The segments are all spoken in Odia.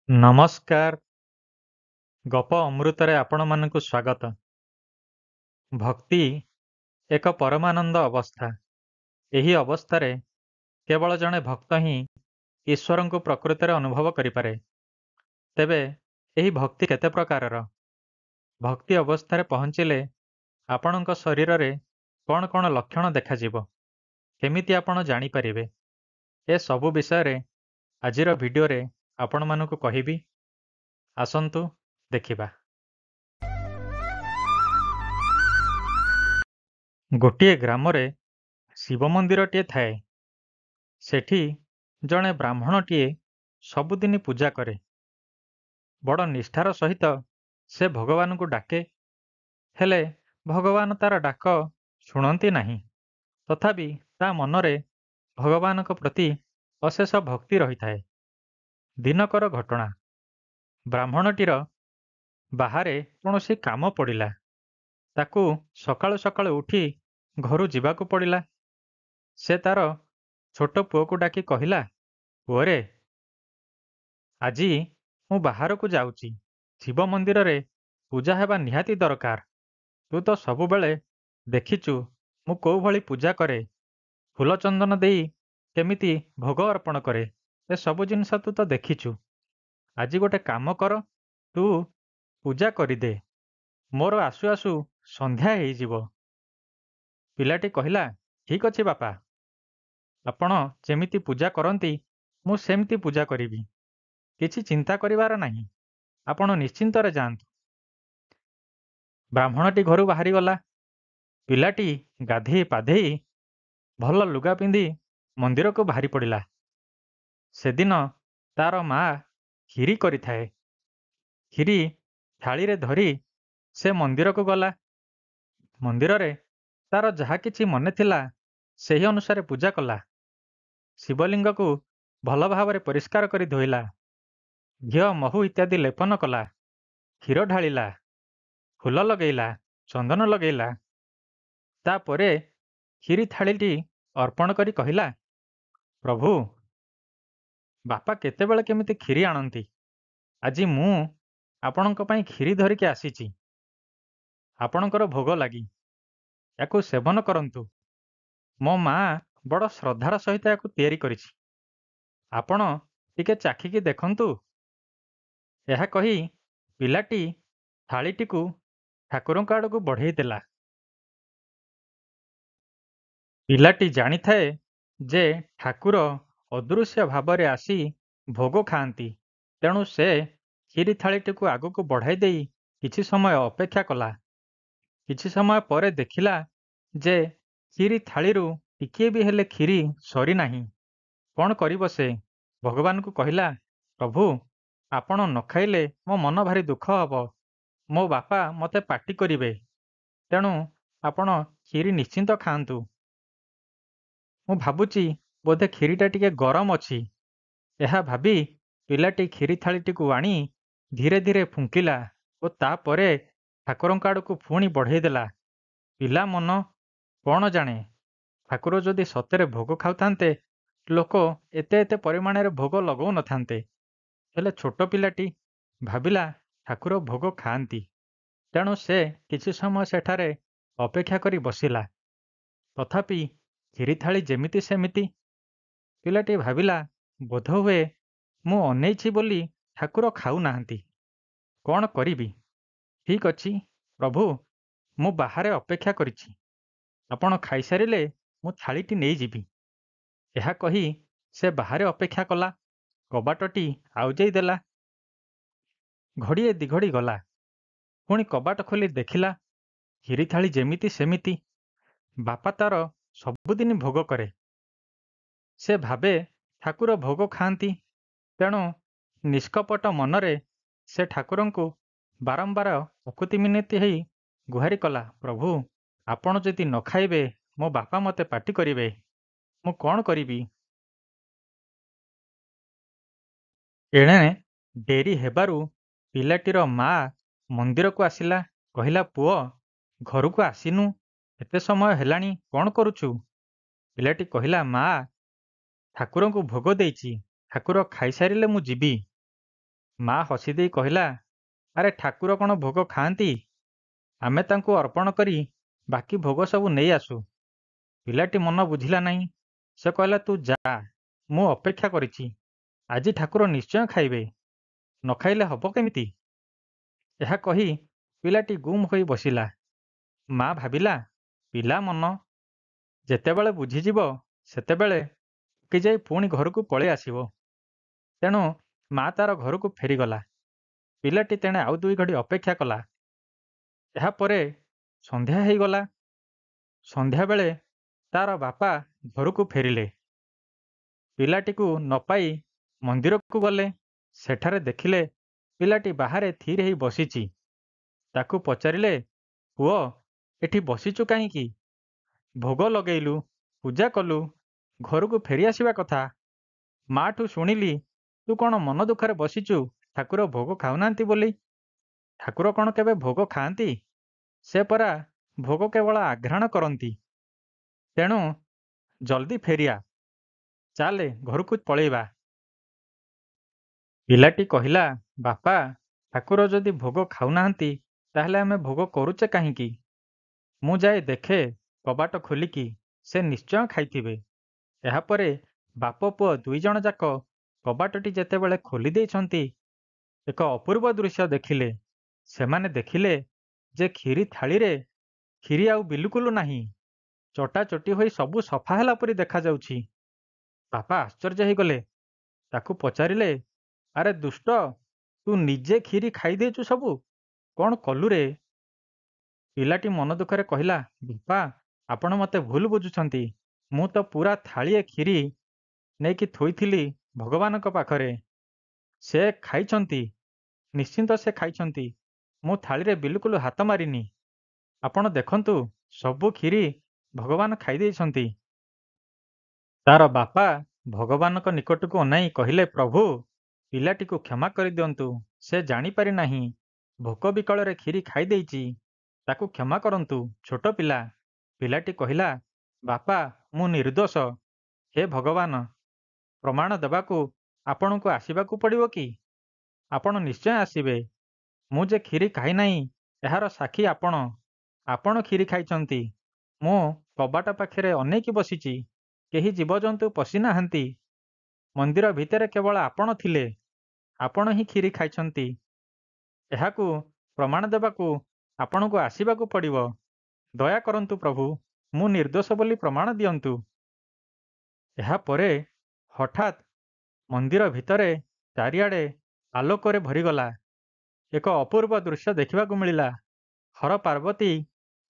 ନମସ୍କାର। ଗପ ଅମୃତରେ ଆପଣମାନଙ୍କୁ ସ୍ୱାଗତ। ଭକ୍ତି ଏକ ପରମାନନ୍ଦ ଅବସ୍ଥା। ଏହି ଅବସ୍ଥାରେ କେବଳ ଜଣେ ଭକ୍ତ ହିଁ ଈଶ୍ୱରଙ୍କୁ ପ୍ରକୃତରେ ଅନୁଭବ କରିପାରେ। ତେବେ ଏହି ଭକ୍ତି କେତେ ପ୍ରକାରର? ଭକ୍ତି ଅବସ୍ଥାରେ ପହଞ୍ଚିଲେ ଆପଣଙ୍କ ଶରୀରରେ କ'ଣ କ'ଣ ଲକ୍ଷଣ ଦେଖାଯିବ? କେମିତି ଆପଣ ଜାଣିପାରିବେ? ଏ ସବୁ ବିଷୟରେ ଆଜିର ଭିଡ଼ିଓରେ ଆପଣମାନଙ୍କୁ କହିବି। ଆସନ୍ତୁ ଦେଖିବା। ଗୋଟିଏ ଗ୍ରାମରେ ଶିବ ମନ୍ଦିରଟିଏ ଥାଏ। ସେଠି ଜଣେ ବ୍ରାହ୍ମଣଟିଏ ସବୁଦିନ ପୂଜା କରେ। ବଡ଼ ନିଷ୍ଠାର ସହିତ ସେ ଭଗବାନଙ୍କୁ ଡାକେ, ହେଲେ ଭଗବାନ ତାର ଡାକ ଶୁଣନ୍ତି ନାହିଁ। ତଥାପି ତା ମନରେ ଭଗବାନଙ୍କ ପ୍ରତି ଅଶେଷ ଭକ୍ତି ରହିଥାଏ। ଦିନକର ଘଟଣା, ବ୍ରାହ୍ମଣଟିର ବାହାରେ କୌଣସି କାମ ପଡ଼ିଲା। ତାକୁ ସକାଳୁ ସକାଳୁ ଉଠି ଘରୁ ଯିବାକୁ ପଡ଼ିଲା। ସେ ତାର ଛୋଟ ପୁଅକୁ ଡାକି କହିଲା, ପୁଅରେ, ଆଜି ମୁଁ ବାହାରକୁ ଯାଉଛି। ଶିବ ମନ୍ଦିରରେ ପୂଜା ହେବା ନିହାତି ଦରକାର। ତୁ ତ ସବୁବେଳେ ଦେଖିଛୁ ମୁଁ କୋଉ ଭଳି ପୂଜା କରେ, ଫୁଲ ଚନ୍ଦନ ଦେଇ କେମିତି ଭୋଗ ଅର୍ପଣ କରେ। ଏସବୁ ଜିନିଷ ତୁ ତ ଦେଖିଛୁ। ଆଜି ଗୋଟେ କାମ କର, ତୁ ପୂଜା କରିଦେ। ମୋର ଆସୁ ଆସୁ ସନ୍ଧ୍ୟା ହେଇଯିବ। ପିଲାଟି କହିଲା, ଠିକ୍ ଅଛି ବାପା। ଆପଣ ଯେମିତି ପୂଜା କରନ୍ତି ମୁଁ ସେମିତି ପୂଜା କରିବି। କିଛି ଚିନ୍ତା କରିବାର ନାହିଁ। ଆପଣ ନିଶ୍ଚିନ୍ତରେ ଯାଆନ୍ତୁ। ବ୍ରାହ୍ମଣଟି ଘରୁ ବାହାରିଗଲା। ପିଲାଟି ଗାଧେଇ ପାଧେଇ ଭଲ ଲୁଗା ପିନ୍ଧି ମନ୍ଦିରକୁ ବାହାରି ପଡ଼ିଲା। ସେଦିନ ତାର ମା କ୍ଷୀରି କରିଥାଏ। କ୍ଷୀରି ଥାଳିରେ ଧରି ସେ ମନ୍ଦିରକୁ ଗଲା। ମନ୍ଦିରରେ ତାର ଯାହା କିଛି ମନେ ଥିଲା ସେହି ଅନୁସାରେ ପୂଜା କଲା। ଶିବଲିଙ୍ଗକୁ ଭଲ ଭାବରେ ପରିଷ୍କାର କରି ଧୋଇଲା। ଘିଅ ମହୁ ଇତ୍ୟାଦି ଲେପନ କଲା। କ୍ଷୀର ଢାଳିଲା, ଫୁଲ ଲଗେଇଲା, ଚନ୍ଦନ ଲଗେଇଲା। ତାପରେ କ୍ଷୀରି ଥାଳିଟି ଅର୍ପଣ କରି କହିଲା, ପ୍ରଭୁ, ବାପା କେତେବେଳେ କେମିତି କ୍ଷୀରି ଆଣନ୍ତି। ଆଜି ମୁଁ ଆପଣଙ୍କ ପାଇଁ କ୍ଷୀରି ଧରିକି ଆସିଛି। ଆପଣଙ୍କର ଭୋଗ ଲାଗି ୟାକୁ ସେବନ କରନ୍ତୁ। ମୋ ମା ବଡ଼ ଶ୍ରଦ୍ଧାର ସହିତ ୟାକୁ ତିଆରି କରିଛି। ଆପଣ ଟିକେ ଚାଖିକି ଦେଖନ୍ତୁ। ଏହା କହି ପିଲାଟି ଥାଳିଟିକୁ ଠାକୁରଙ୍କ ଆଡ଼କୁ ବଢ଼େଇ ଦେଲା। ପିଲାଟି ଜାଣିଥାଏ ଯେ ଠାକୁର ଅଦୃଶ୍ୟ ଭାବରେ ଆସି ଭୋଗ ଖାଆନ୍ତି। ତେଣୁ ସେ କ୍ଷୀରି ଥାଳିଟିକୁ ଆଗକୁ ବଢ଼ାଇ ଦେଇ କିଛି ସମୟ ଅପେକ୍ଷା କଲା। କିଛି ସମୟ ପରେ ଦେଖିଲା ଯେ କ୍ଷୀରି ଥାଳିରୁ ଟିକିଏ ବି ହେଲେ କ୍ଷୀରି ସରିନାହିଁ। କ'ଣ କରିବ ସେ? ଭଗବାନଙ୍କୁ କହିଲା, ପ୍ରଭୁ, ଆପଣ ନ ଖାଇଲେ ମୋ ମନ ଭାରି ଦୁଃଖ ହବ। ମୋ ବାପା ମୋତେ ପାଟି କରିବେ। ତେଣୁ ଆପଣ କ୍ଷୀରି ନିଶ୍ଚିନ୍ତ ଖାଆନ୍ତୁ। ମୁଁ ଭାବୁଛି ବୋଧେ କ୍ଷୀରିଟା ଟିକେ ଗରମ ଅଛି। ଏହା ଭାବି ପିଲାଟି କ୍ଷୀରି ଥାଳିଟିକୁ ଆଣି ଧୀରେ ଧୀରେ ଫୁଙ୍କିଲା ଓ ତାପରେ ଠାକୁରଙ୍କ ଆଡ଼କୁ ପୁଣି ବଢ଼େଇ ଦେଲା। ପିଲା ମନ କ'ଣ ଜାଣେ? ଠାକୁର ଯଦି ସତରେ ଭୋଗ ଖାଉଥାନ୍ତେ, ଲୋକ ଏତେ ଏତେ ପରିମାଣରେ ଭୋଗ ଲଗାଉନଥାନ୍ତେ। ହେଲେ ଛୋଟ ପିଲାଟି ଭାବିଲା ଠାକୁର ଭୋଗ ଖାଆନ୍ତି। ତେଣୁ ସେ କିଛି ସମୟ ସେଠାରେ ଅପେକ୍ଷା କରି ବସିଲା। ତଥାପି କ୍ଷୀରି ଥାଳି ଯେମିତି ସେମିତି। ପିଲାଟି ଭାବିଲା, ବୋଧହୁଏ ମୁଁ ଅନେଇଛି ବୋଲି ଠାକୁର ଖାଉନାହାନ୍ତି। କ'ଣ କରିବି? ଠିକ୍ ଅଛି ପ୍ରଭୁ, ମୁଁ ବାହାରେ ଅପେକ୍ଷା କରିଛି। ଆପଣ ଖାଇସାରିଲେ ମୁଁ ଥାଳିଟି ନେଇଯିବି। ଏହା କହି ସେ ବାହାରେ ଅପେକ୍ଷା କଲା। କବାଟଟି ଆଉଜେଇ ଦେଲା। ଘଡ଼ିଏ ଦିଘଡ଼ି ଗଲା। ପୁଣି କବାଟ ଖୋଲି ଦେଖିଲା କ୍ଷୀରି ଥାଳି ଯେମିତି ସେମିତି। ବାପା ତାର ସବୁଦିନ ଭୋଗ କରେ। ସେ ଭାବେ ଠାକୁର ଭୋଗ ଖାଆନ୍ତି। ତେଣୁ ନିଷ୍କପଟ ମନରେ ସେ ଠାକୁରଙ୍କୁ ବାରମ୍ବାର ଅକୁତି ମିନତି ହେଇ ଗୁହାରି କଲା, ପ୍ରଭୁ, ଆପଣ ଯଦି ନ ଖାଇବେ ମୋ ବାପା ମୋତେ ପାଟି କରିବେ। ମୁଁ କ'ଣ କରିବି? ଏଣେ ଡେରି ହେବାରୁ ପିଲାଟିର ମା ମନ୍ଦିରକୁ ଆସିଲା। କହିଲା, ପୁଅ, ଘରକୁ ଆସିନୁ? ଏତେ ସମୟ ହେଲାଣି କ'ଣ କରୁଛୁ? ପିଲାଟି କହିଲା, ମା, ଠାକୁରଙ୍କୁ ଭୋଗ ଦେଇଛି। ଠାକୁର ଖାଇସାରିଲେ ମୁଁ ଯିବି। ମା ହସିଦେଇ କହିଲା, ଆରେ ଠାକୁର କ'ଣ ଭୋଗ ଖାଆନ୍ତି? ଆମେ ତାଙ୍କୁ ଅର୍ପଣ କରି ବାକି ଭୋଗ ସବୁ ନେଇ ଆସୁ। ପିଲାଟି ମନ ବୁଝିଲା ନାହିଁ। ସେ କହିଲା, ତୁ ଯା, ମୁଁ ଅପେକ୍ଷା କରିଛି। ଆଜି ଠାକୁର ନିଶ୍ଚୟ ଖାଇବେ, ନ ଖାଇଲେ ହବ କେମିତି? ଏହା କହି ପିଲାଟି ଗୁମ୍ ହୋଇ ବସିଲା। ମା ଭାବିଲା, ପିଲା ମନ, ଯେତେବେଳେ ବୁଝିଯିବ ସେତେବେଳେ କି ଯାଇ ପୁଣି ଘରକୁ ପଳେଇ ଆସିବ। ତେଣୁ ମା ତାର ଘରକୁ ଫେରିଗଲା। ପିଲାଟି ତେଣେ ଆଉ 2 ଘଡ଼ି ଅପେକ୍ଷା କଲା। ଏହାପରେ ସନ୍ଧ୍ୟା ହେଇଗଲା। ସନ୍ଧ୍ୟାବେଳେ ତାର ବାପା ଘରକୁ ଫେରିଲେ। ପିଲାଟିକୁ ନ ପାଇ ମନ୍ଦିରକୁ ଗଲେ। ସେଠାରେ ଦେଖିଲେ ପିଲାଟି ବାହାରେ ଥିର ହେଇ ବସିଛି। ତାକୁ ପଚାରିଲେ, ପୁଅ, ଏଠି ବସିଛୁ କାହିଁକି? ଭୋଗ ଲଗେଇଲୁ, ପୂଜା କଲୁ, ଘରକୁ ଫେରିଆସିବା କଥା। ମାଠୁ ଶୁଣିଲି ତୁ କ'ଣ ମନ ଦୁଃଖରେ ବସିଛୁ ଠାକୁର ଭୋଗ ଖାଉନାହାନ୍ତି ବୋଲି। ଠାକୁର କ'ଣ କେବେ ଭୋଗ ଖାଆନ୍ତି? ସେ ପରା ଭୋଗ କେବଳ ଆଘ୍ରାଣ କରନ୍ତି। ତେଣୁ ଜଲ୍ଦି ଫେରିଆ, ଚାଲେ ଘରକୁ ପଳେଇବା। ପିଲାଟି କହିଲା, ବାପା, ଠାକୁର ଯଦି ଭୋଗ ଖାଉନାହାନ୍ତି ତାହେଲେ ଆମେ ଭୋଗ କରୁଛେ କାହିଁକି? ମୁଁ ଯାଇ ଦେଖେ କବାଟ ଖୋଲିକି, ସେ ନିଶ୍ଚୟ ଖାଇଥିବେ। ଏହାପରେ ବାପ ପୁଅ 2 ଜଣ ଯାକ କବାଟଟି ଯେତେବେଳେ ଖୋଲି ଦେଇଛନ୍ତି, ଏକ ଅପୂର୍ବ ଦୃଶ୍ୟ ଦେଖିଲେ। ସେମାନେ ଦେଖିଲେ ଯେ କ୍ଷୀରି ଥାଳିରେ କ୍ଷୀରି ଆଉ ବିଲକୁଲ ନାହିଁ। ଚଟାଚଟି ହୋଇ ସବୁ ସଫା ହେଲା ପରି ଦେଖାଯାଉଛି। ବାପା ଆଶ୍ଚର୍ଯ୍ୟ ହେଇଗଲେ। ତାକୁ ପଚାରିଲେ, ଆରେ ଦୁଷ୍ଟ, ତୁ ନିଜେ କ୍ଷୀରି ଖାଇଦେଇଛୁ ସବୁ, କ'ଣ କଲୁ ରେ? ପିଲାଟି ମନ ଦୁଃଖରେ କହିଲା, ବାପା, ଆପଣ ମୋତେ ଭୁଲ ବୁଝୁଛନ୍ତି। ମୁଁ ତ ପୁରା ଥାଳିଏ କ୍ଷୀରି ନେଇକି ଥୋଇଥିଲି ଭଗବାନଙ୍କ ପାଖରେ। ସେ ଖାଇଛନ୍ତି, ନିଶ୍ଚିନ୍ତ ସେ ଖାଇଛନ୍ତି। ମୁଁ ଥାଳିରେ ବିଲକୁଲ ହାତ ମାରିନି। ଆପଣ ଦେଖନ୍ତୁ, ସବୁ କ୍ଷୀରି ଭଗବାନ ଖାଇଦେଇଛନ୍ତି। ତାର ବାପା ଭଗବାନଙ୍କ ନିକଟକୁ ଅନାଇ କହିଲେ, ପ୍ରଭୁ, ପିଲାଟିକୁ କ୍ଷମା କରିଦିଅନ୍ତୁ। ସେ ଜାଣିପାରି ନାହିଁ, ଭୋକ ବିକଳରେ କ୍ଷୀରି ଖାଇଦେଇଛି। ତାକୁ କ୍ଷମା କରନ୍ତୁ, ଛୋଟ ପିଲା। ପିଲାଟି କହିଲା, ବାପା, ମୁଁ ନିର୍ଦ୍ଦୋଷ। ହେ ଭଗବାନ, ପ୍ରମାଣ ଦେବାକୁ ଆପଣଙ୍କୁ ଆସିବାକୁ ପଡ଼ିବ କି? ଆପଣ ନିଶ୍ଚୟ ଆସିବେ। ମୁଁ ଯେ କ୍ଷୀରି ଖାଇନାହିଁ ଏହାର ସାକ୍ଷୀ ଆପଣ। ଆପଣ କ୍ଷୀରି ଖାଇଛନ୍ତି। ମୁଁ କବାଟ ପାଖରେ ଅନେଇକି ବସିଛି। କେହି ଜୀବଜନ୍ତୁ ପଶିନାହାନ୍ତି। ମନ୍ଦିର ଭିତରେ କେବଳ ଆପଣ ଥିଲେ। ଆପଣ ହିଁ କ୍ଷୀରି ଖାଇଛନ୍ତି। ଏହାକୁ ପ୍ରମାଣ ଦେବାକୁ ଆପଣଙ୍କୁ ଆସିବାକୁ ପଡ଼ିବ। ଦୟା କରନ୍ତୁ ପ୍ରଭୁ, ମୁଁ ନିର୍ଦ୍ଦୋଷ ବୋଲି ପ୍ରମାଣ ଦିଅନ୍ତୁ। ଏହାପରେ ହଠାତ୍ ମନ୍ଦିର ଭିତରେ ଚାରିଆଡ଼େ ଆଲୋକରେ ଭରିଗଲା। ଏକ ଅପୂର୍ବ ଦୃଶ୍ୟ ଦେଖିବାକୁ ମିଳିଲା। ହର ପାର୍ବତୀ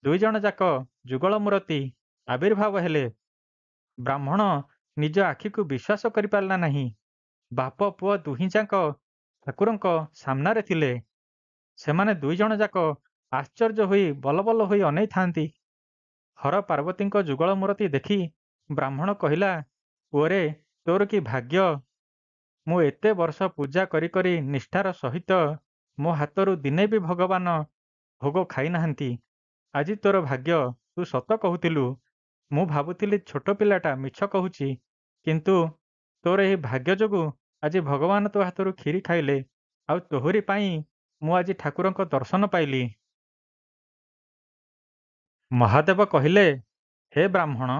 2 ଜଣ ଯାକ ଯୁଗଳ ମୂରତି ଆବିର୍ଭାବ ହେଲେ। ବ୍ରାହ୍ମଣ ନିଜ ଆଖିକୁ ବିଶ୍ୱାସ କରିପାରିଲା ନାହିଁ। ବାପ ପୁଅ ଦୁହିଁ ଯାକ ଠାକୁରଙ୍କ ସାମ୍ନାରେ ଥିଲେ। ସେମାନେ 2 ଜଣ ଯାକ ଆଶ୍ଚର୍ଯ୍ୟ ହୋଇ ବଲବଲ ହୋଇ ଅନେଇଥାନ୍ତି। ହର ପାର୍ବତୀଙ୍କ ଯୁଗଳ ମୂରତି ଦେଖି ବ୍ରାହ୍ମଣ କହିଲା, ପୁଅରେ, ତୋର କି ଭାଗ୍ୟ! ମୁଁ ଏତେ ବର୍ଷ ପୂଜା କରି କରି ନିଷ୍ଠାର ସହିତ ମୋ ହାତରୁ ଦିନେ ବି ଭଗବାନ ଭୋଗ ଖାଇନାହାନ୍ତି। ଆଜି ତୋର ଭାଗ୍ୟ, ତୁ ସତ କହୁଥିଲୁ। ମୁଁ ଭାବୁଥିଲି ଛୋଟ ପିଲାଟା ମିଛ କହୁଛି, କିନ୍ତୁ ତୋର ଏହି ଭାଗ୍ୟ ଯୋଗୁଁ ଆଜି ଭଗବାନ ତୋ ହାତରୁ କ୍ଷୀରି ଖାଇଲେ, ଆଉ ତୋହରି ପାଇଁ ମୁଁ ଆଜି ଠାକୁରଙ୍କ ଦର୍ଶନ ପାଇଲି। ମହାଦେବ କହିଲେ, ହେ ବ୍ରାହ୍ମଣ,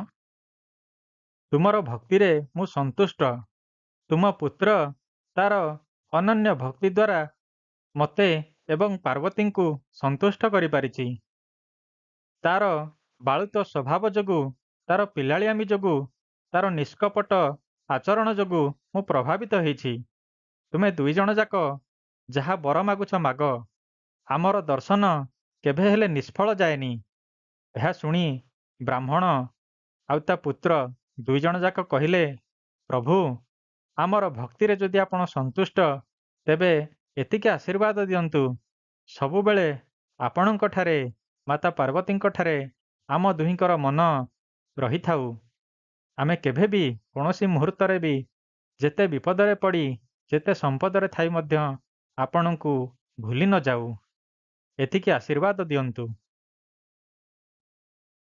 ତୁମର ଭକ୍ତିରେ ମୁଁ ସନ୍ତୁଷ୍ଟ। ତୁମ ପୁତ୍ର ତାର ଅନନ୍ୟ ଭକ୍ତି ଦ୍ୱାରା ମୋତେ ଏବଂ ପାର୍ବତୀଙ୍କୁ ସନ୍ତୁଷ୍ଟ କରିପାରିଛି। ତାର ବାଳୁତ ସ୍ୱଭାବ ଯୋଗୁଁ, ତାର ପିଲାଳିଆମି ଯୋଗୁଁ, ତାର ନିଷ୍କପଟ ଆଚରଣ ଯୋଗୁଁ ମୁଁ ପ୍ରଭାବିତ ହେଇଛି। ତୁମେ 2 ଜଣ ଯାକ ଯାହା ବର ମାଗୁଛ ମାଗ, ଆମର ଦର୍ଶନ କେବେ ହେଲେ ନିଷ୍ଫଳ ଯାଏନି। ଏହା ଶୁଣି ବ୍ରାହ୍ମଣ ଆଉ ତା ପୁତ୍ର 2 ଜଣ ଯାକ କହିଲେ, ପ୍ରଭୁ, ଆମର ଭକ୍ତିରେ ଯଦି ଆପଣ ସନ୍ତୁଷ୍ଟ, ତେବେ ଏତିକି ଆଶୀର୍ବାଦ ଦିଅନ୍ତୁ, ସବୁବେଳେ ଆପଣଙ୍କଠାରେ, ମାତା ପାର୍ବତୀଙ୍କଠାରେ ଆମ ଦୁହିଁଙ୍କର ମନ ରହିଥାଉ। ଆମେ କେବେ ବି କୌଣସି ମୁହୂର୍ତ୍ତରେ ବି ଯେତେ ବିପଦରେ ପଡ଼ି, ଯେତେ ସମ୍ପଦରେ ଥାଇ ମଧ୍ୟ ଆପଣଙ୍କୁ ଭୁଲି ନ ଯାଉ। ଏତିକି ଆଶୀର୍ବାଦ ଦିଅନ୍ତୁ।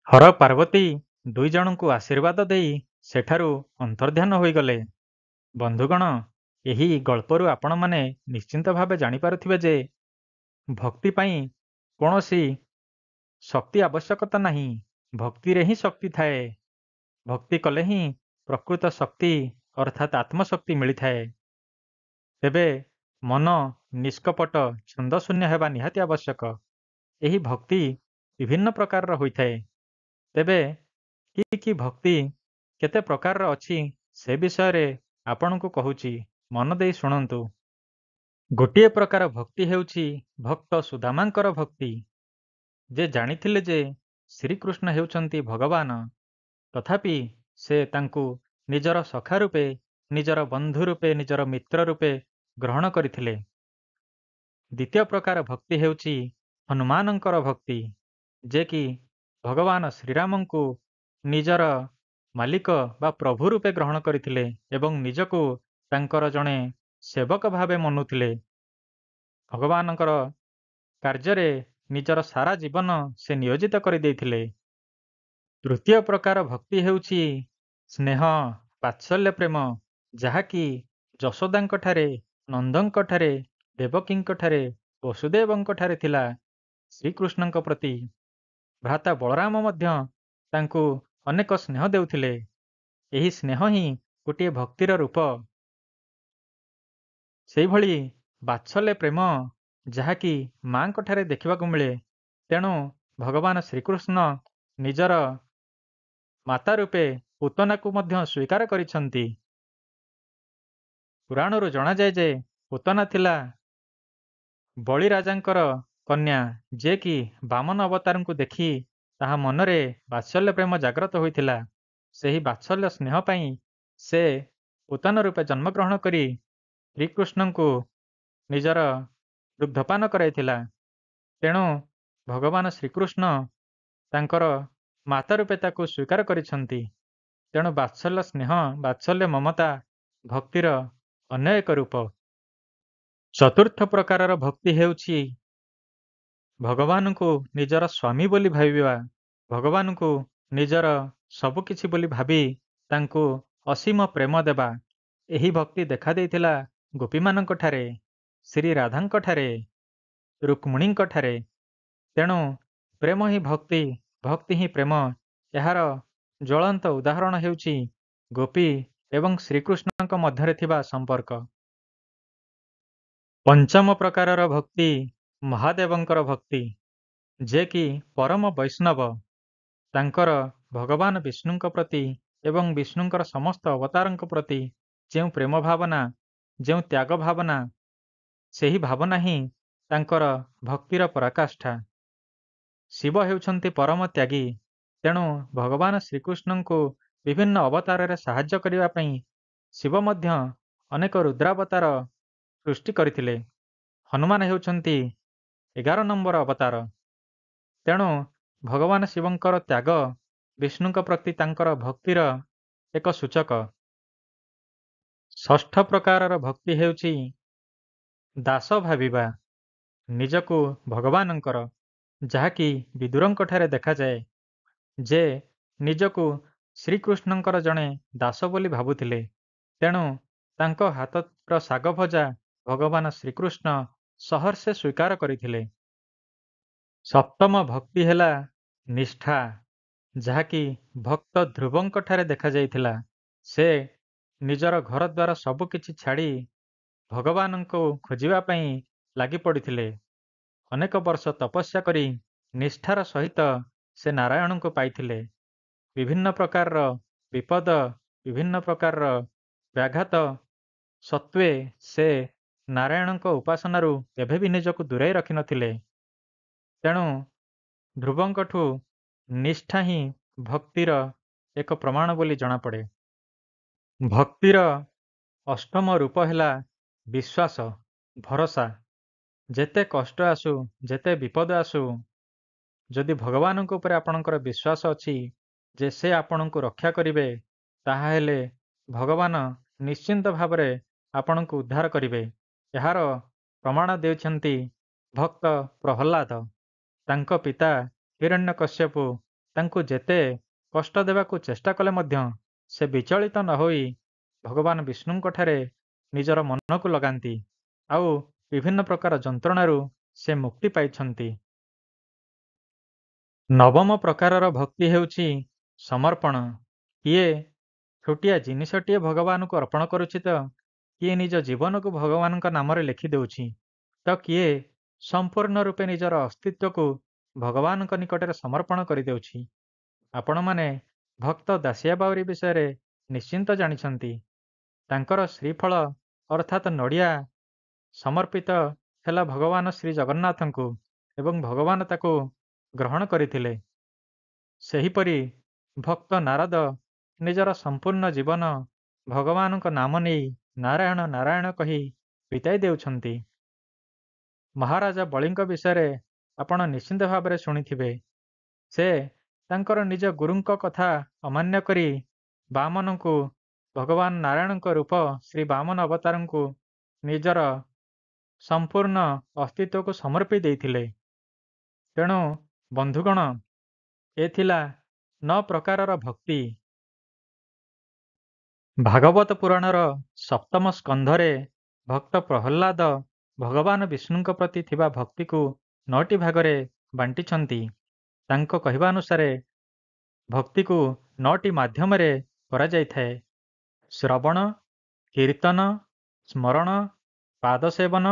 ହର ପାର୍ବତୀ 2 ଜଣଙ୍କୁ ଆଶୀର୍ବାଦ ଦେଇ ସେଠାରୁ ଅନ୍ତର୍ଦ୍ଧାନ ହୋଇଗଲେ। ବନ୍ଧୁଗଣ, ଏହି ଗଳ୍ପରୁ ଆପଣମାନେ ନିଶ୍ଚିନ୍ତ ଭାବେ ଜାଣିପାରୁଥିବେ ଯେ ଭକ୍ତି ପାଇଁ କୌଣସି ଶକ୍ତି ଆବଶ୍ୟକତା ନାହିଁ। ଭକ୍ତିରେ ହିଁ ଶକ୍ତି ଥାଏ। ଭକ୍ତି କଲେ ହିଁ ପ୍ରକୃତ ଶକ୍ତି ଅର୍ଥାତ୍ ଆତ୍ମଶକ୍ତି ମିଳିଥାଏ। ତେବେ ମନ ନିଷ୍କପଟ ଛନ୍ଦଶୂନ୍ୟ ହେବା ନିହାତି ଆବଶ୍ୟକ। ଏହି ଭକ୍ତି ବିଭିନ୍ନ ପ୍ରକାରର ହୋଇଥାଏ। ତେବେ କି ଭକ୍ତି କେତେ ପ୍ରକାରର ଅଛି ସେ ବିଷୟରେ ଆପଣଙ୍କୁ କହୁଛି, ମନ ଦେଇ ଶୁଣନ୍ତୁ। ଗୋଟିଏ ପ୍ରକାର ଭକ୍ତି ହେଉଛି ଭକ୍ତ ସୁଦାମାଙ୍କର ଭକ୍ତି। ଯେ ଜାଣିଥିଲେ ଯେ ଶ୍ରୀକୃଷ୍ଣ ହେଉଛନ୍ତି ଭଗବାନ, ତଥାପି ସେ ତାଙ୍କୁ ନିଜର ସଖା ରୂପେ, ନିଜର ବନ୍ଧୁ ରୂପେ, ନିଜର ମିତ୍ର ରୂପେ ଗ୍ରହଣ କରିଥିଲେ। ଦ୍ୱିତୀୟ ପ୍ରକାର ଭକ୍ତି ହେଉଛି ହନୁମାନଙ୍କର ଭକ୍ତି, ଯେ କି ଭଗବାନ ଶ୍ରୀରାମଙ୍କୁ ନିଜର ମାଲିକ ବା ପ୍ରଭୁ ରୂପେ ଗ୍ରହଣ କରିଥିଲେ ଏବଂ ନିଜକୁ ତାଙ୍କର ଜଣେ ସେବକ ଭାବେ ମନୁଥିଲେ। ଭଗବାନଙ୍କର କାର୍ଯ୍ୟରେ ନିଜର ସାରା ଜୀବନ ସେ ନିୟୋଜିତ କରିଦେଇଥିଲେ। ତୃତୀୟ ପ୍ରକାର ଭକ୍ତି ହେଉଛି ସ୍ନେହ ବାତ୍ସଲ୍ୟ ପ୍ରେମ, ଯାହାକି ଯଶୋଦାଙ୍କଠାରେ, ନନ୍ଦଙ୍କଠାରେ, ଦେବକୀଙ୍କଠାରେ, ବସୁଦେବଙ୍କଠାରେ ଥିଲା। ଶ୍ରୀକୃଷ୍ଣଙ୍କ ପ୍ରତି ଭ୍ରାତା ବଳରାମ ମଧ୍ୟ ତାଙ୍କୁ ଅନେକ ସ୍ନେହ ଦେଉଥିଲେ। ଏହି ସ୍ନେହ ହିଁ ଗୋଟିଏ ଭକ୍ତିର ରୂପ। ସେହିଭଳି ବାତ୍ସଲ୍ୟ ପ୍ରେମ, ଯାହାକି ମାଙ୍କଠାରେ ଦେଖିବାକୁ ମିଳେ। ତେଣୁ ଭଗବାନ ଶ୍ରୀକୃଷ୍ଣ ନିଜର ମାତା ରୂପେ ପୂତନାକୁ ମଧ୍ୟ ସ୍ୱୀକାର କରିଛନ୍ତି। ପୁରାଣରୁ ଜଣାଯାଏ ଯେ ପୂତନା ଥିଲା ବଳିରାଜାଙ୍କର କନ୍ୟା, ଯେ କି ବାମନ ଅବତାରଙ୍କୁ ଦେଖି ତାହା ମନରେ ବାତ୍ସଲ୍ୟ ପ୍ରେମ ଜାଗ୍ରତ ହୋଇଥିଲା। ସେହି ବାତ୍ସଲ୍ୟ ସ୍ନେହ ପାଇଁ ସେ ପୂତନା ରୂପେ ଜନ୍ମଗ୍ରହଣ କରି ଶ୍ରୀକୃଷ୍ଣଙ୍କୁ ନିଜର ଦୁଗ୍ଧପାନ କରାଇଥିଲା। ତେଣୁ ଭଗବାନ ଶ୍ରୀକୃଷ୍ଣ ତାଙ୍କର ମାତା ରୂପେ ତାକୁ ସ୍ୱୀକାର କରିଛନ୍ତି। ତେଣୁ ବାତ୍ସଲ୍ୟ ସ୍ନେହ, ବାତ୍ସଲ୍ୟ ମମତା ଭକ୍ତିର ଅନ୍ୟ ଏକ ରୂପ। ଚତୁର୍ଥ ପ୍ରକାରର ଭକ୍ତି ହେଉଛି ଭଗବାନଙ୍କୁ ନିଜର ସ୍ୱାମୀ ବୋଲି ଭାବିବା। ଭଗବାନଙ୍କୁ ନିଜର ସବୁକିଛି ବୋଲି ଭାବି ତାଙ୍କୁ ଅସୀମ ପ୍ରେମ ଦେବା। ଏହି ଭକ୍ତି ଦେଖାଦେଇଥିଲା ଗୋପୀମାନଙ୍କଠାରେ, ଶ୍ରୀ ରାଧାଙ୍କଠାରେ, ରୁକ୍ମିଣୀଙ୍କଠାରେ। ତେଣୁ ପ୍ରେମ ହିଁ ଭକ୍ତି, ଭକ୍ତି ହିଁ ପ୍ରେମ। ଏହାର ଜ୍ୱଳନ୍ତ ଉଦାହରଣ ହେଉଛି ଗୋପୀ ଏବଂ ଶ୍ରୀକୃଷ୍ଣଙ୍କ ମଧ୍ୟରେ ଥିବା ସମ୍ପର୍କ। ପଞ୍ଚମ ପ୍ରକାରର ଭକ୍ତି ମହାଦେବଙ୍କର ଭକ୍ତି, ଯେ କି ପରମ ବୈଷ୍ଣବ। ତାଙ୍କର ଭଗବାନ ବିଷ୍ଣୁଙ୍କ ପ୍ରତି ଏବଂ ବିଷ୍ଣୁଙ୍କର ସମସ୍ତ ଅବତାରଙ୍କ ପ୍ରତି ଯେଉଁ ପ୍ରେମ ଭାବନା, ଯେଉଁ ତ୍ୟାଗ ଭାବନା, ସେହି ଭାବନା ହିଁ ତାଙ୍କର ଭକ୍ତିର ପରାକାଷ୍ଠା। ଶିବ ହେଉଛନ୍ତି ପରମ ତ୍ୟାଗୀ। ତେଣୁ ଭଗବାନ ଶ୍ରୀକୃଷ୍ଣଙ୍କୁ ବିଭିନ୍ନ ଅବତାରରେ ସାହାଯ୍ୟ କରିବା ପାଇଁ ଶିବ ମଧ୍ୟ ଅନେକ ରୁଦ୍ରାବତାର ସୃଷ୍ଟି କରିଥିଲେ। ହନୁମାନ ହେଉଛନ୍ତି 11 ନମ୍ବର ଅବତାର। ତେଣୁ ଭଗବାନ ଶିବଙ୍କର ତ୍ୟାଗ ବିଷ୍ଣୁଙ୍କ ପ୍ରତି ତାଙ୍କର ଭକ୍ତିର ଏକ ସୂଚକ। ଷଷ୍ଠ ପ୍ରକାରର ଭକ୍ତି ହେଉଛି ଦାସ ଭାବିବା, ନିଜକୁ ଭଗବାନଙ୍କର, ଯାହାକି ବିଦୁରଙ୍କଠାରେ ଦେଖାଯାଏ, ଯେ ନିଜକୁ ଶ୍ରୀକୃଷ୍ଣଙ୍କର ଜଣେ ଦାସ ବୋଲି ଭାବୁଥିଲେ। ତେଣୁ ତାଙ୍କ ହାତର ଶାଗ ଭଜା ଭଗବାନ ଶ୍ରୀକୃଷ୍ଣ ସହର୍ଷେ ସ୍ୱୀକାର କରିଥିଲେ। ସପ୍ତମ ଭକ୍ତି ହେଲା ନିଷ୍ଠା, ଯାହାକି ଭକ୍ତ ଧ୍ରୁବଙ୍କଠାରେ ଦେଖାଯାଇଥିଲା। ସେ ନିଜର ଘରଦ୍ୱାର ସବୁକିଛି ଛାଡ଼ି ଭଗବାନଙ୍କୁ ଖୋଜିବା ପାଇଁ ଲାଗି ପଡ଼ିଥିଲେ। ଅନେକ ବର୍ଷ ତପସ୍ୟା କରି ନିଷ୍ଠାର ସହିତ ସେ ନାରାୟଣଙ୍କୁ ପାଇଥିଲେ। ବିଭିନ୍ନ ପ୍ରକାରର ବିପଦ, ବିଭିନ୍ନ ପ୍ରକାରର ବ୍ୟାଘାତ ସତ୍ତ୍ୱେ ସେ ନାରାୟଣଙ୍କ ଉପାସନାରୁ କେବେ ବି ନିଜକୁ ଦୂରେଇ ରଖିନଥିଲେ। ତେଣୁ ଧ୍ରୁବଙ୍କଠୁ ନିଷ୍ଠା ହିଁ ଭକ୍ତିର ଏକ ପ୍ରମାଣ ବୋଲି ଜଣାପଡ଼େ। ଭକ୍ତିର ଅଷ୍ଟମ ରୂପ ହେଲା ବିଶ୍ୱାସ, ଭରସା। ଯେତେ କଷ୍ଟ ଆସୁ, ଯେତେ ବିପଦ ଆସୁ, ଯଦି ଭଗବାନଙ୍କ ଉପରେ ଆପଣଙ୍କର ବିଶ୍ୱାସ ଅଛି ଯେ ସେ ଆପଣଙ୍କୁ ରକ୍ଷା କରିବେ, ତାହାହେଲେ ଭଗବାନ ନିଶ୍ଚିନ୍ତ ଭାବରେ ଆପଣଙ୍କୁ ଉଦ୍ଧାର କରିବେ। ଏହାର ପ୍ରମାଣ ଦେଉଛନ୍ତି ଭକ୍ତ ପ୍ରହ୍ଲାଦ। ତାଙ୍କ ପିତା ହିରଣ୍ୟକଶ୍ୟପ ତାଙ୍କୁ ଯେତେ କଷ୍ଟ ଦେବାକୁ ଚେଷ୍ଟା କଲେ ମଧ୍ୟ ସେ ବିଚଳିତ ନ ହୋଇ ଭଗବାନ ବିଷ୍ଣୁଙ୍କଠାରେ ନିଜର ମନକୁ ଲଗାନ୍ତି ଆଉ ବିଭିନ୍ନ ପ୍ରକାର ଯନ୍ତ୍ରଣାରୁ ସେ ମୁକ୍ତି ପାଇଛନ୍ତି। ନବମ ପ୍ରକାରର ଭକ୍ତି ହେଉଛି ସମର୍ପଣ। କିଏ ଛୋଟିଆ ଜିନିଷଟିଏ ଭଗବାନଙ୍କୁ ଅର୍ପଣ କରୁଛି ତ କିଏ ନିଜ ଜୀବନକୁ ଭଗବାନଙ୍କ ନାମରେ ଲେଖିଦେଉଛି ତ କିଏ ସମ୍ପୂର୍ଣ୍ଣ ରୂପେ ନିଜର ଅସ୍ତିତ୍ୱକୁ ଭଗବାନଙ୍କ ନିକଟରେ ସମର୍ପଣ କରିଦେଉଛି। ଆପଣମାନେ ଭକ୍ତ ଦାସିଆ ବାଉରୀ ବିଷୟରେ ନିଶ୍ଚିନ୍ତ ଜାଣିଛନ୍ତି। ତାଙ୍କର ଶ୍ରୀଫଳ ଅର୍ଥାତ୍ ନଡ଼ିଆ ସମର୍ପିତ ହେଲା ଭଗବାନ ଶ୍ରୀ ଜଗନ୍ନାଥଙ୍କୁ ଏବଂ ଭଗବାନ ତାକୁ ଗ୍ରହଣ କରିଥିଲେ। ସେହିପରି ଭକ୍ତ ନାରଦ ନିଜର ସମ୍ପୂର୍ଣ୍ଣ ଜୀବନ ଭଗବାନଙ୍କ ନାମ ନେଇ ନାରାୟଣ ନାରାୟଣ କହି ବିତାଇ ଦେଉଛନ୍ତି। ମହାରାଜା ବଳିଙ୍କ ବିଷୟରେ ଆପଣ ନିଶ୍ଚିନ୍ତ ଭାବରେ ଶୁଣିଥିବେ। ସେ ତାଙ୍କର ନିଜ ଗୁରୁଙ୍କ କଥା ଅମାନ୍ୟ କରି ବାମନଙ୍କୁ ଭଗବାନ ନାରାୟଣଙ୍କ ରୂପ ଶ୍ରୀ ବାମନ ଅବତାରଙ୍କୁ ନିଜର ସମ୍ପୂର୍ଣ୍ଣ ଅସ୍ତିତ୍ୱକୁ ସମର୍ପି ଦେଇଥିଲେ। ତେଣୁ ବନ୍ଧୁଗଣ, ଏ ଥିଲା 9 ପ୍ରକାରର ଭକ୍ତି। ଭାଗବତ ପୁରାଣର ସପ୍ତମ ସ୍କନ୍ଧରେ ଭକ୍ତ ପ୍ରହ୍ଲାଦ ଭଗବାନ ବିଷ୍ଣୁଙ୍କ ପ୍ରତି ଥିବା ଭକ୍ତିକୁ 9ଟି ଭାଗରେ ବାଣ୍ଟିଛନ୍ତି। ତାଙ୍କ କହିବା ଅନୁସାରେ ଭକ୍ତିକୁ 9ଟି ମାଧ୍ୟମରେ କରାଯାଇଥାଏ: ଶ୍ରବଣ, କୀର୍ତ୍ତନ, ସ୍ମରଣ, ପାଦସେବନ,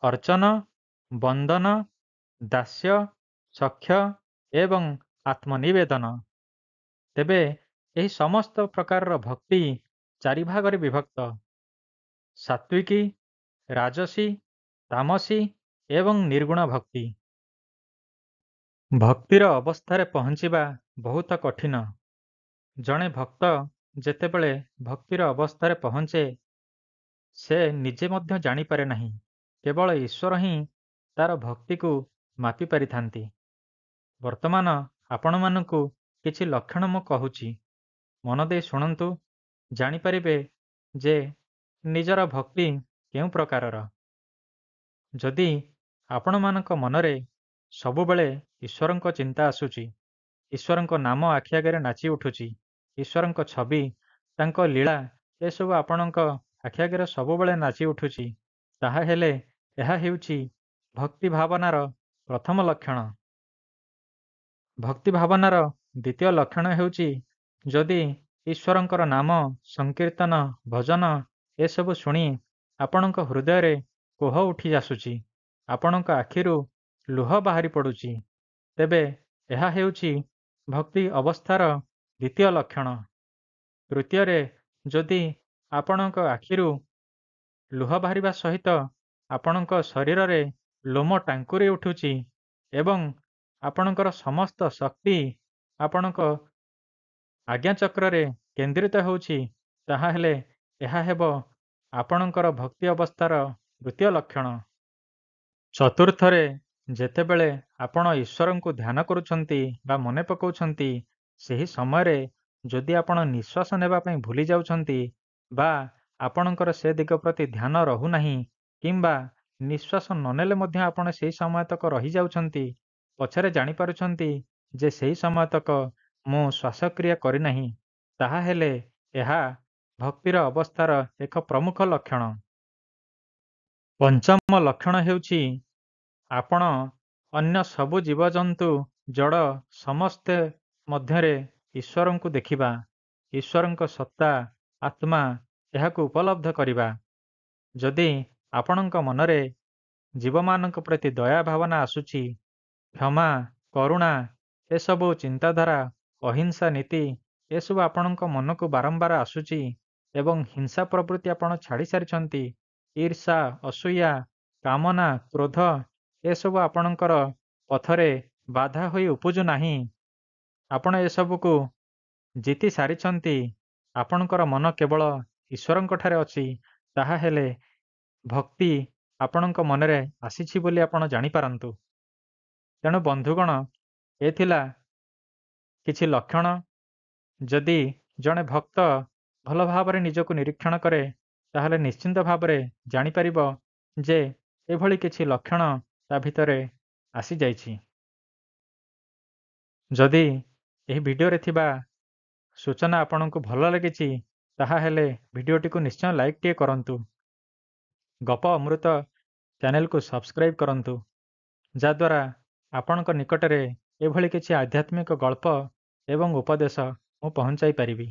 ଅର୍ଚ୍ଚନ, ବନ୍ଦନ, ଦାସ୍ୟ, ସଖ୍ୟ ଏବଂ ଆତ୍ମନିବେଦନ। ତେବେ ଏହି ସମସ୍ତ ପ୍ରକାରର ଭକ୍ତି 4 ଭାଗରେ ବିଭକ୍ତ: ସାତ୍ତ୍ୱିକୀ, ରାଜସୀ, ତାମସୀ ଏବଂ ନିର୍ଗୁଣ ଭକ୍ତି। ଭକ୍ତିର ଅବସ୍ଥାରେ ପହଞ୍ଚିବା ବହୁତ କଠିନ। ଜଣେ ଭକ୍ତ ଯେତେବେଳେ ଭକ୍ତିର ଅବସ୍ଥାରେ ପହଞ୍ଚେ, ସେ ନିଜେ ମଧ୍ୟ ଜାଣିପାରେ ନାହିଁ। କେବଳ ଈଶ୍ୱର ହିଁ ତାର ଭକ୍ତିକୁ ମାପି ପାରିଥାନ୍ତି। ବର୍ତ୍ତମାନ ଆପଣମାନଙ୍କୁ କିଛି ଲକ୍ଷଣ ମୁଁ କହୁଛି, ମନ ଦେଇ ଶୁଣନ୍ତୁ। ଜାଣିପାରିବେ ଯେ ନିଜର ଭକ୍ତି କେଉଁ ପ୍ରକାରର। ଯଦି ଆପଣମାନଙ୍କ ମନରେ ସବୁବେଳେ ଈଶ୍ୱରଙ୍କ ଚିନ୍ତା ଆସୁଛି, ଈଶ୍ୱରଙ୍କ ନାମ ଆଖି ଆଗରେ ନାଚି ଉଠୁଛି, ଈଶ୍ୱରଙ୍କ ଛବି, ତାଙ୍କ ଲୀଳା ଏସବୁ ଆପଣଙ୍କ ଆଖି ଆଗରେ ସବୁବେଳେ ନାଚି ଉଠୁଛି, ତାହାହେଲେ ଏହା ହେଉଛି ଭକ୍ତି ଭାବନାର ପ୍ରଥମ ଲକ୍ଷଣ। ଭକ୍ତି ଭାବନାର ଦ୍ୱିତୀୟ ଲକ୍ଷଣ ହେଉଛି ଯଦି ଈଶ୍ୱରଙ୍କର ନାମ, ସଂକୀର୍ତ୍ତନ, ଭଜନ ଏସବୁ ଶୁଣି ଆପଣଙ୍କ ହୃଦୟରେ କୋହ ଉଠି ଆସୁଛି, ଆପଣଙ୍କ ଆଖିରୁ ଲୁହ ବାହାରି ପଡ଼ୁଛି, ତେବେ ଏହା ହେଉଛି ଭକ୍ତି ଅବସ୍ଥାର ଦ୍ୱିତୀୟ ଲକ୍ଷଣ। ତୃତୀୟରେ, ଯଦି ଆପଣଙ୍କ ଆଖିରୁ ଲୁହ ବାହାରିବା ସହିତ ଆପଣଙ୍କ ଶରୀରରେ ଲୋମ ଟାଙ୍କୁରି ଉଠୁଛି ଏବଂ ଆପଣଙ୍କର ସମସ୍ତ ଶକ୍ତି ଆପଣଙ୍କ ଆଜ୍ଞାଚକ୍ରରେ କେନ୍ଦ୍ରିତ ହେଉଛି, ତାହାହେଲେ ଏହା ହେବ ଆପଣଙ୍କର ଭକ୍ତି ଅବସ୍ଥାର ତୃତୀୟ ଲକ୍ଷଣ। ଚତୁର୍ଥରେ, ଯେତେବେଳେ ଆପଣ ଈଶ୍ୱରଙ୍କୁ ଧ୍ୟାନ କରୁଛନ୍ତି ବା ମନେ ପକାଉଛନ୍ତି, ସେହି ସମୟରେ ଯଦି ଆପଣ ନିଶ୍ୱାସ ନେବା ପାଇଁ ଭୁଲି ଯାଉଛନ୍ତି ବା ଆପଣଙ୍କର ସେ ଦିଗ ପ୍ରତି ଧ୍ୟାନ ରହୁନାହିଁ କିମ୍ବା ନିଶ୍ୱାସ ନ ନେଲେ ମଧ୍ୟ ଆପଣ ସେହି ସମୟ ତକ ରହିଯାଉଛନ୍ତି, ପଛରେ ଜାଣିପାରୁଛନ୍ତି ଯେ ସେହି ସମୟ ତକ ମୁଁ ଶ୍ୱାସକ୍ରିୟା କରିନାହିଁ, ତାହାହେଲେ ଏହା ଭକ୍ତିର ଅବସ୍ଥାର ଏକ ପ୍ରମୁଖ ଲକ୍ଷଣ। ପଞ୍ଚମ ଲକ୍ଷଣ ହେଉଛି ଆପଣ ଅନ୍ୟ ସବୁ ଜୀବଜନ୍ତୁ, ଜଡ଼ ସମସ୍ତେ ମଧ୍ୟରେ ଈଶ୍ୱରଙ୍କୁ ଦେଖିବା, ଈଶ୍ୱରଙ୍କ ସତ୍ତା, ଆତ୍ମା ଏହାକୁ ଉପଲବ୍ଧ କରିବା। ଯଦି ଆପଣଙ୍କ ମନରେ ଜୀବମାନଙ୍କ ପ୍ରତି ଦୟା ଭାବନା ଆସୁଛି, କ୍ଷମା, କରୁଣା ଏସବୁ ଚିନ୍ତାଧାରା, ଅହିଂସା ନୀତି ଏସବୁ ଆପଣଙ୍କ ମନକୁ ବାରମ୍ବାର ଆସୁଛି ଏବଂ ହିଂସା ପ୍ରବୃତ୍ତି ଆପଣ ଛାଡ଼ି ସାରିଛନ୍ତି, ଈର୍ଷା, ଅସୂୟା, କାମନା, କ୍ରୋଧ ଏସବୁ ଆପଣଙ୍କର ପଥରେ ବାଧା ହୋଇ ଉପୁଜୁ ନାହିଁ, ଆପଣ ଏସବୁକୁ ଜିତି ସାରିଛନ୍ତି, ଆପଣଙ୍କର ମନ କେବଳ ଈଶ୍ୱରଙ୍କଠାରେ ଅଛି, ତାହାହେଲେ ଭକ୍ତି ଆପଣଙ୍କ ମନରେ ଆସିଛି ବୋଲି ଆପଣ ଜାଣିପାରନ୍ତୁ। ତେଣୁ ବନ୍ଧୁଗଣ, ଏ ଥିଲା କିଛି ଲକ୍ଷଣ। ଯଦି ଜଣେ ଭକ୍ତ ଭଲ ଭାବରେ ନିଜକୁ ନିରୀକ୍ଷଣ କରେ, ତାହେଲେ ନିଶ୍ଚିନ୍ତ ଭାବରେ ଜାଣିପାରିବ ଯେ ଏଭଳି କିଛି ଲକ୍ଷଣ ତା ଭିତରେ ଆସିଯାଇଛି। ଯଦି ଏହି ଭିଡ଼ିଓରେ ଥିବା ସୂଚନା ଆପଣଙ୍କୁ ଭଲ ଲାଗିଛି, ତାହାହେଲେ ଭିଡ଼ିଓଟିକୁ ନିଶ୍ଚୟ ଲାଇକ୍ ଟିଏ କରନ୍ତୁ ଗପ ଅମୃତ ଚ୍ୟାନେଲକୁ ସବସ୍କ୍ରାଇବ୍ କରନ୍ତୁ, ଯାଦ୍ୱାରା ଆପଣଙ୍କ ନିକଟରେ ଏଭଳି କିଛି ଆଧ୍ୟାତ୍ମିକ ଗଳ୍ପ ଏବଂ ଉପଦେଶ ମୁଁ ପହଞ୍ଚାଇ ପାରିବି।